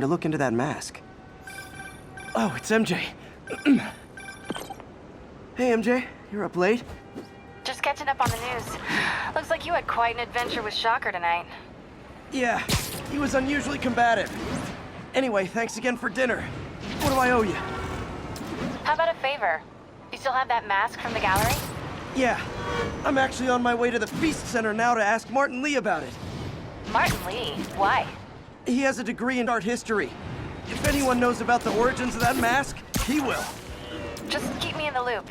to look into that mask. Oh, it's MJ. Hey, MJ. You're up late? Just catching up on the news. Looks like you had quite an adventure with Shocker tonight. Yeah, he was unusually combative. Anyway, thanks again for dinner. What do I owe you? How about a favor? You still have that mask from the gallery? Yeah, I'm actually on my way to the Feast Center now to ask Martin Lee about it. Martin Lee? Why? He has a degree in art history. If anyone knows about the origins of that mask, he will. Just keep me in the loop.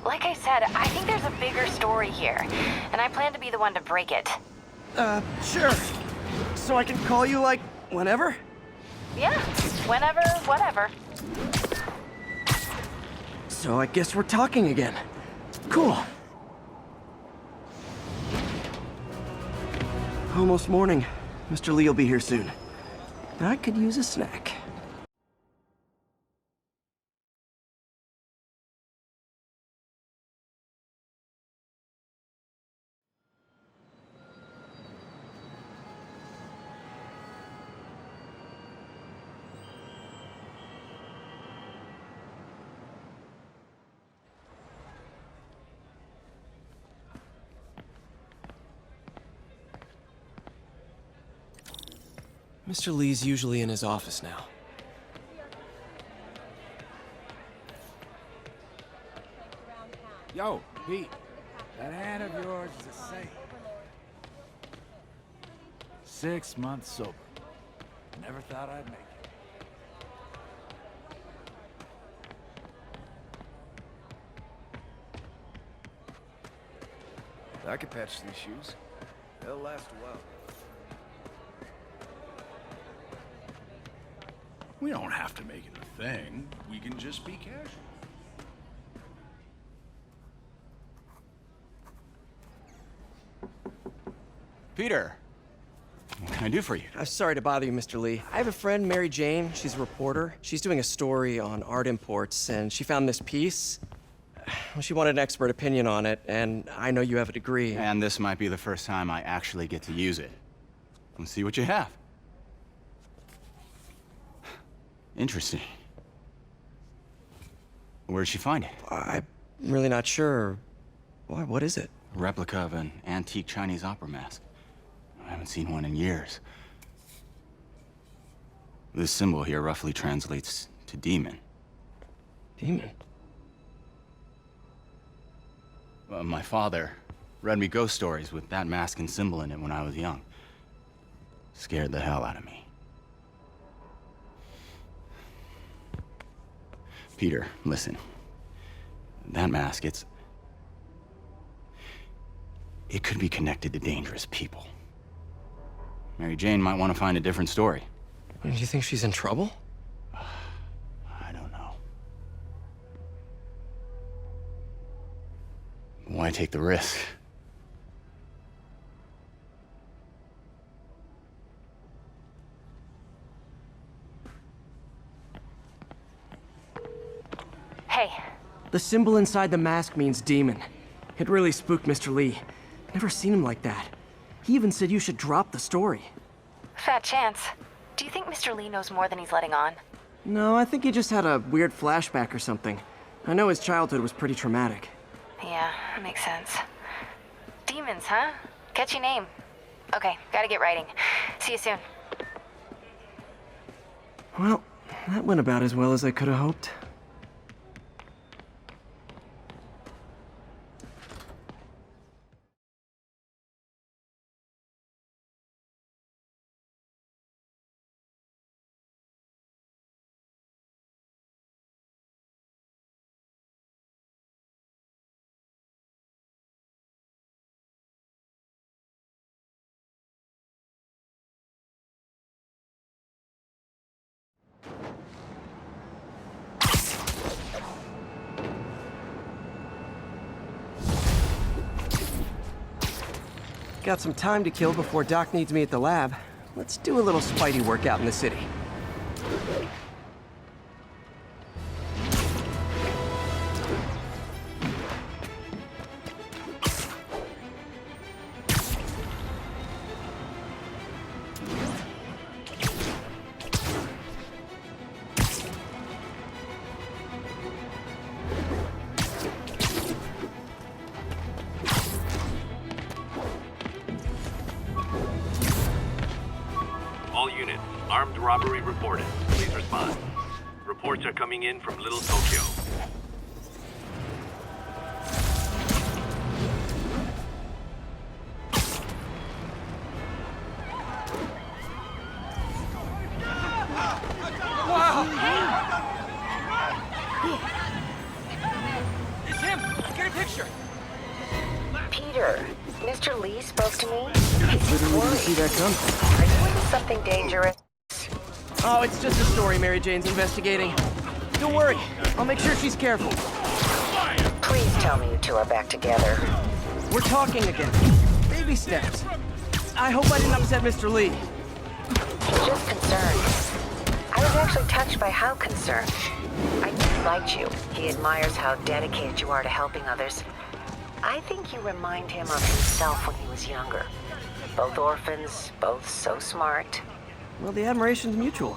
Like I said, I think there's a bigger story here, and I plan to be the one to break it. Sure. So I can call you, like, whenever? Yeah, whenever, whatever. So I guess we're talking again. Cool. Almost morning. Mr. Lee will be here soon. I could use a snack. Mr. Lee's usually in his office now. Yo, Pete, that hand of yours is a saint. 6 months sober. Never thought I'd make it. I could patch these shoes. They'll last a while. We don't have to make it a thing. We can just be casual. Peter, what can I do for you? Sorry to bother you, Mr. Lee. I have a friend, Mary Jane. She's a reporter. She's doing a story on art imports, and she found this piece. Well, she wanted an expert opinion on it, and I know you have a degree. And this might be the first time I actually get to use it. Let's see what you have. Interesting. Where did she find it? I'm really not sure. Why, what is it? A replica of an antique Chinese opera mask. I haven't seen one in years. This symbol here roughly translates to demon. Demon? My father read me ghost stories with that mask and symbol in it when I was young. Scared the hell out of me. Peter, listen. That mask, it could be connected to dangerous people. Mary Jane might want to find a different story. Do you think she's in trouble? I don't know. Why take the risk? Hey, The symbol inside the mask means demon. It really spooked Mr. Lee. Never seen him like that. He even said you should drop the story. fat chance. Do you think Mr. Lee knows more than he's letting on? No, I think he just had a weird flashback or something. I know his childhood was pretty traumatic. Yeah, that makes sense. Demons, huh? Catchy name. Okay, gotta get writing. See you soon. Well, that went about as well as I could have hoped. Got some time to kill before Doc needs me at the lab. Let's do a little Spidey workout in the city. robbery reported. Please respond. Reports are coming in from Little Tokyo. It's him! Get a picture! Peter, Mr. Lee spoke to me. Literally didn't see that come. Are you into something dangerous? Oh, it's just a story Mary Jane's investigating. Don't worry, I'll make sure she's careful. Please tell me you two are back together. We're talking again. Baby steps. I hope I didn't upset Mr. Lee. Just concerned. I was actually touched by how concerned. I think he liked you. He admires how dedicated you are to helping others. I think you remind him of himself when he was younger. Both orphans, both so smart. Well, the admiration's mutual.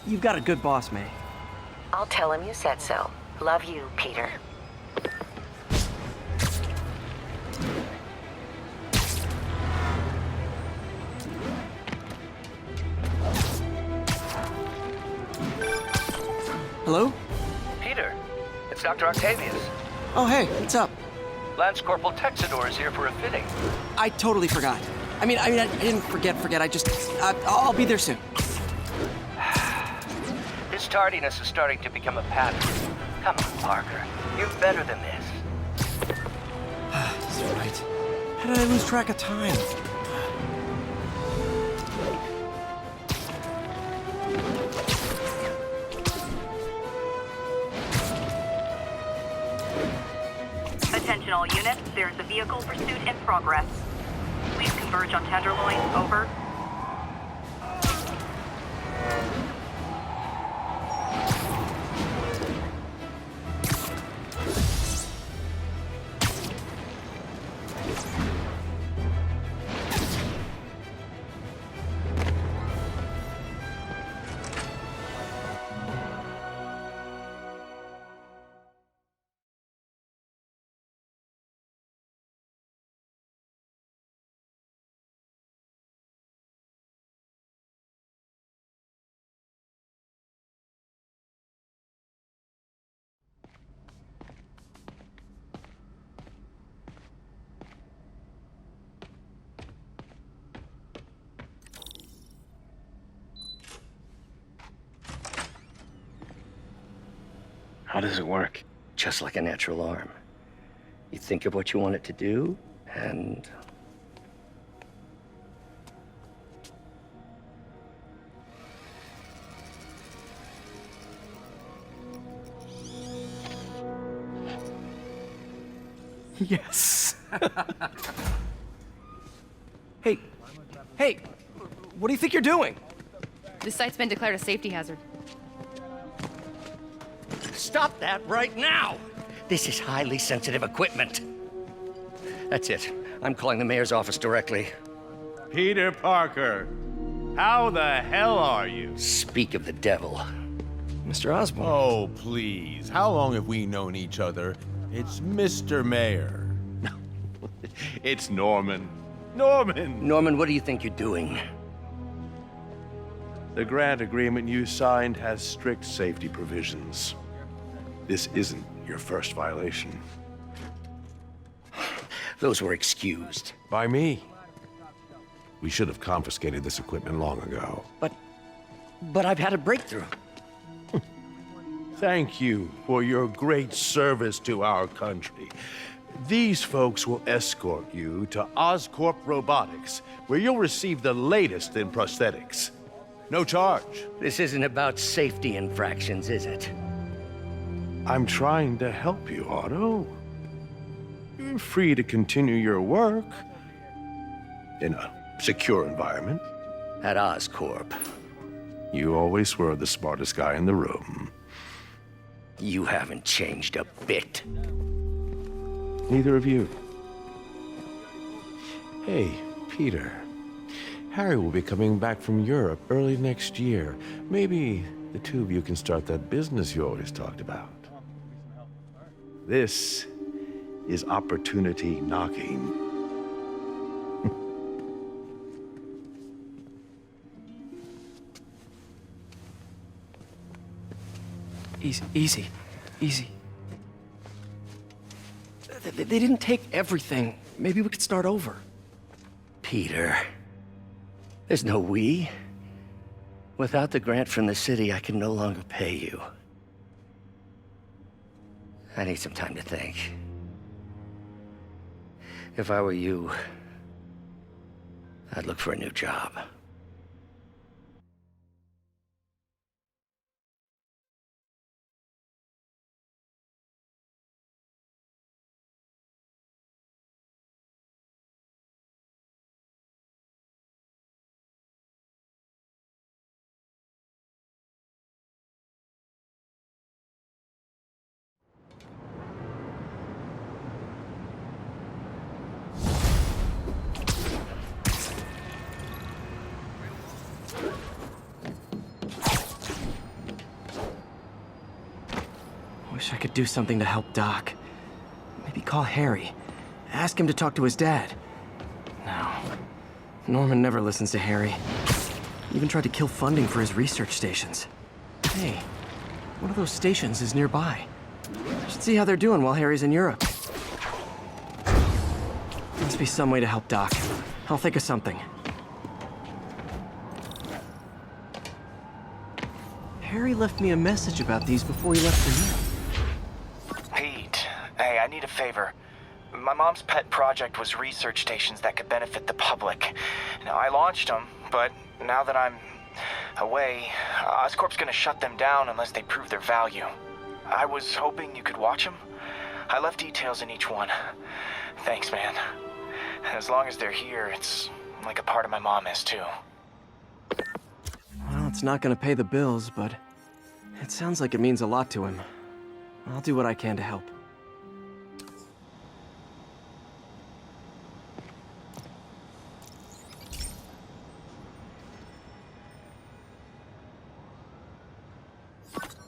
You've got a good boss, May. I'll tell him you said so. Love you, Peter. Hello? Peter, it's Dr. Octavius. Oh, hey, what's up? Lance Corporal Texador is here for a fitting. I totally forgot. I didn't forget. I'll be there soon. His tardiness is starting to become a pattern. Come on, Parker. You're better than this. He's right. How did I lose track of time? Attention all units, there is a vehicle pursuit in progress. Please converge on Tenderloin, over. How does it work? Just like a natural arm. You think of what you want it to do, and... Yes. Hey, what do you think you're doing? This site's been declared a safety hazard. Stop that right now! This is highly sensitive equipment. That's it. I'm calling the mayor's office directly. Peter Parker, how the hell are you? Speak of the devil. Mr. Osborn. Oh, please. How long have we known each other? It's Mr. Mayor. It's Norman. Norman! Norman, what do you think you're doing? The grant agreement you signed has strict safety provisions. This isn't your first violation. Those were excused. By me. We should have confiscated this equipment long ago. But I've had a breakthrough. Thank you for your great service to our country. These folks will escort you to Oscorp Robotics, where you'll receive the latest in prosthetics. No charge. This isn't about safety infractions, is it? I'm trying to help you, Otto. You're free to continue your work in a secure environment. At Oscorp. You always were the smartest guy in the room. You haven't changed a bit. Neither of you. Hey, Peter. Harry will be coming back from Europe early next year. Maybe the two of you can start that business you always talked about. This is opportunity knocking. Easy. They didn't take everything. Maybe we could start over. Peter, there's no we. Without the grant from the city, I can no longer pay you. I need some time to think. If I were you, I'd look for a new job. Wish I could do something to help Doc. Maybe call Harry. Ask him to talk to his dad. No. Norman never listens to Harry. He even tried to kill funding for his research stations. Hey, one of those stations is nearby. I should see how they're doing while Harry's in Europe. Must be some way to help Doc. I'll think of something. Harry left me a message about these before he left for Europe. Pete, hey, I need a favor. My mom's pet project was research stations that could benefit the public. Now, I launched them, but now that I'm away, Oscorp's gonna shut them down unless they prove their value. I was hoping you could watch them. I left details in each one. Thanks, man. As long as they're here, it's like a part of my mom is, too. Well, it's not gonna pay the bills, but it sounds like it means a lot to him. I'll do what I can to help.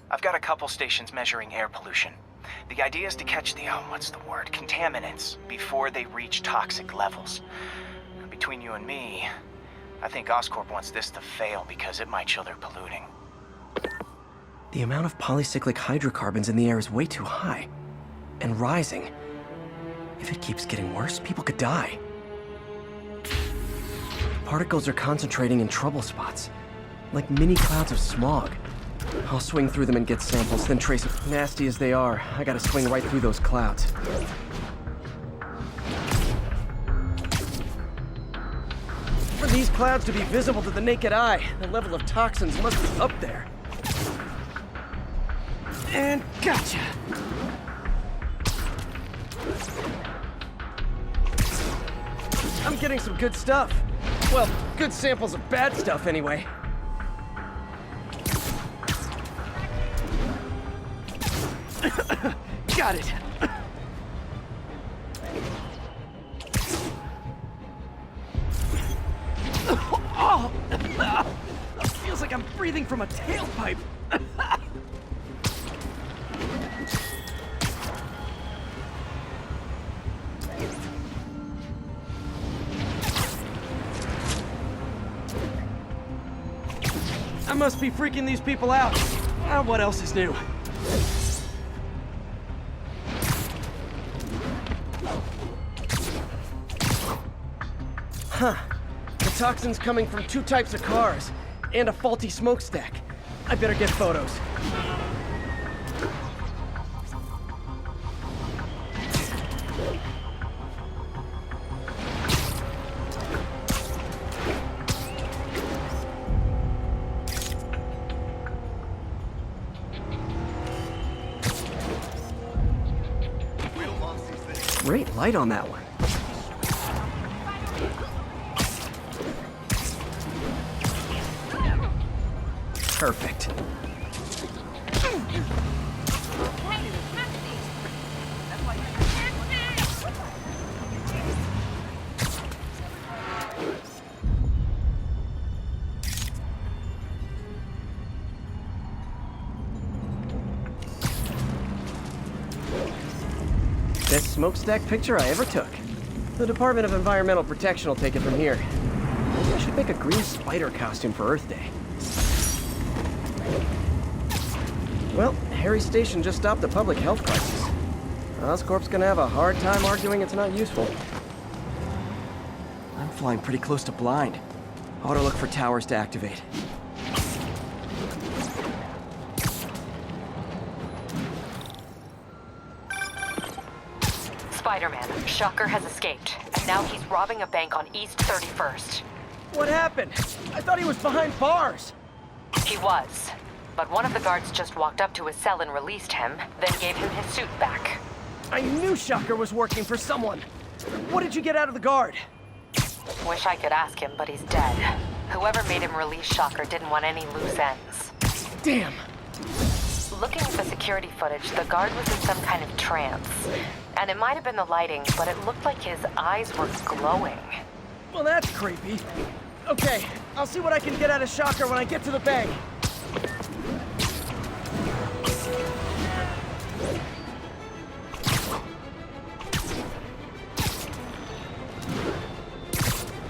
I've got a couple stations measuring air pollution. The idea is to catch the, contaminants before they reach toxic levels. Between you and me, I think Oscorp wants this to fail because it might show they're polluting. The amount of polycyclic hydrocarbons in the air is way too high. And rising. If it keeps getting worse, people could die. Particles are concentrating in trouble spots. Like mini clouds of smog. I'll swing through them and get samples, then trace them. Nasty as they are, I gotta swing right through those clouds. For these clouds to be visible to the naked eye, the level of toxins must be up there. And gotcha! I'm getting some good stuff. Well, good samples of bad stuff anyway. Got it. Oh, feels like I'm breathing from a tailpipe. I must be freaking these people out. What else is new? Huh. The toxin's coming from 2 types of cars, and a faulty smokestack. I better get photos. Great light on that one. Perfect. Best smokestack picture I ever took. The Department of Environmental Protection will take it from here. Maybe I should make a green spider costume for Earth Day. Well, Harry's station just stopped the public health crisis. Oscorp's gonna have a hard time arguing it's not useful. I'm flying pretty close to blind. Ought to look for towers to activate. Spider-Man, Shocker has escaped, and now he's robbing a bank on East 31st. What happened? I thought he was behind bars. He was, but one of the guards just walked up to his cell and released him, then gave him his suit back. I knew Shocker was working for someone. What did you get out of the guard? Wish I could ask him, but he's dead. Whoever made him release Shocker didn't want any loose ends. Damn. Looking at the security footage, the guard was in some kind of trance. And it might have been the lighting, but it looked like his eyes were glowing. Well, that's creepy. Okay, I'll see what I can get out of Shocker when I get to the bay.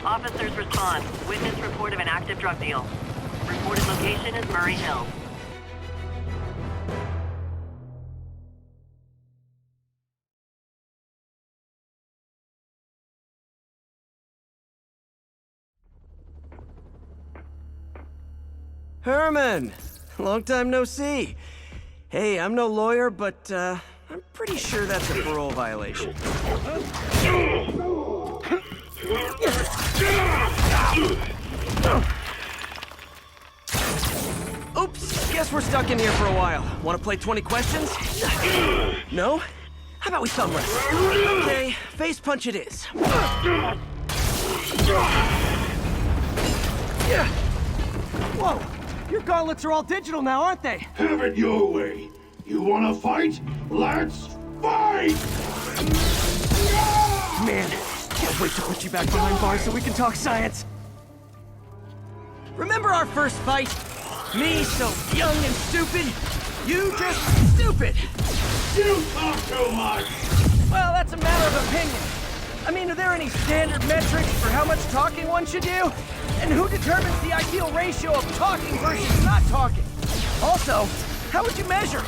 Officers respond. Witness report of an active drug deal. Reported location is Murray Hill. Herman! Long time no see. Hey, I'm no lawyer, but I'm pretty sure that's a parole violation. Oops, guess we're stuck in here for a while. Want to play 20 questions? No? How about we thumb wrestle? Okay, face punch it is. Whoa! Your gauntlets are all digital now, aren't they? Have it your way. You wanna fight? Let's fight! Man, can't wait to put you back behind bars so we can talk science. Remember our first fight? Me so young and stupid, you just stupid. You talk too much! Well, that's a matter of opinion. I mean, are there any standard metrics for how much talking one should do? And who determines the ideal ratio of talking versus not talking? Also, how would you measure?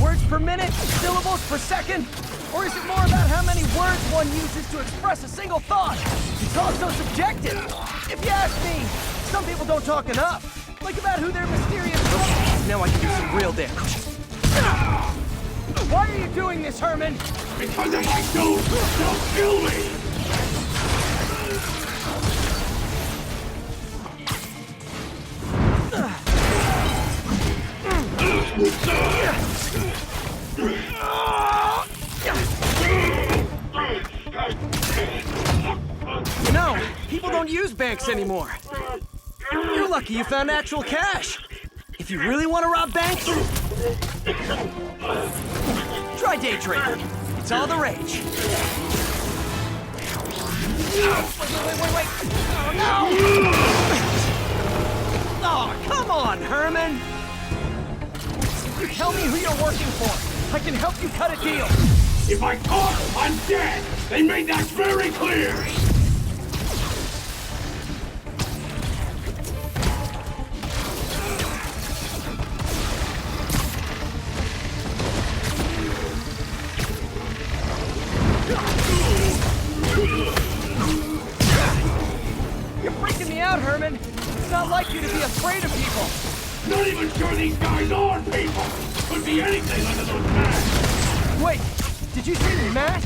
Words per minute? Syllables per second? Or is it more about how many words one uses to express a single thought? It's also subjective. If you ask me, some people don't talk enough. Like about who their mysterious... Now I can do some real damage. Why are you doing this, Herman? Because if I don't, they'll kill me! You know, people don't use banks anymore. You're lucky you found actual cash. If you really want to rob banks, try day trading. It's all the rage. Wait. Oh, no! Oh, come on, Herman! You tell me who you're working for. I can help you cut a deal. If I talk, I'm dead! They made that very clear! You're freaking me out, Herman. It's not like you to be afraid of people. Not even sure these guys are people! Could be anything under those masks! Wait, did you say Matt?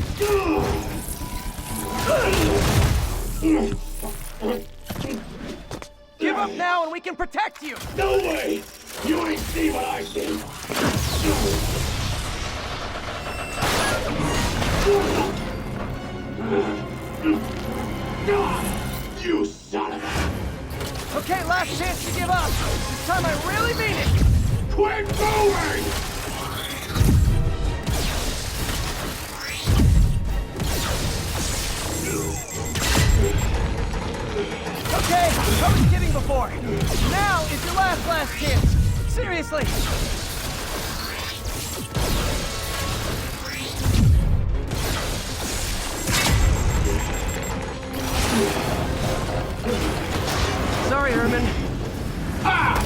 Give up now and we can protect you! No way! You ain't see what I see! You son of a... Okay, last chance to give up. This time I really mean it! Quit moving! Okay, I was kidding before. Now is your last chance. Seriously. Sorry, Herman. Ah!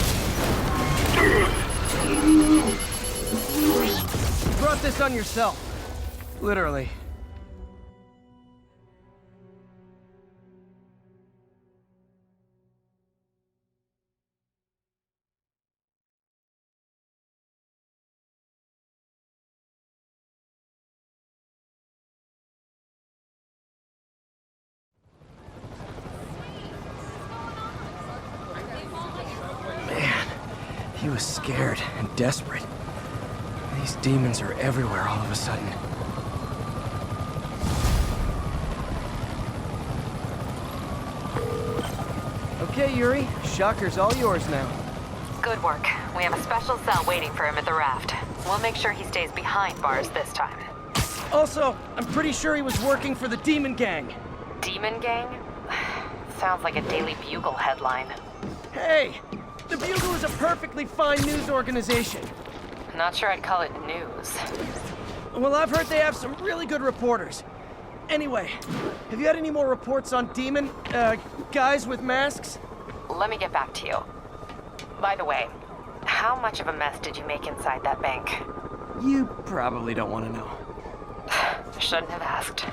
this on yourself. Literally. Man, he was scared and desperate. These demons are everywhere all of a sudden. Okay, Yuri. Shocker's all yours now. Good work. We have a special cell waiting for him at the raft. We'll make sure he stays behind bars this time. Also, I'm pretty sure he was working for the Demon Gang. Demon Gang? Sounds like a Daily Bugle headline. Hey! The Bugle is a perfectly fine news organization. Not sure I'd call it news. Well, I've heard they have some really good reporters. Anyway, have you had any more reports on demon, guys with masks? Let me get back to you. By the way, how much of a mess did you make inside that bank? You probably don't want to know. Shouldn't have asked.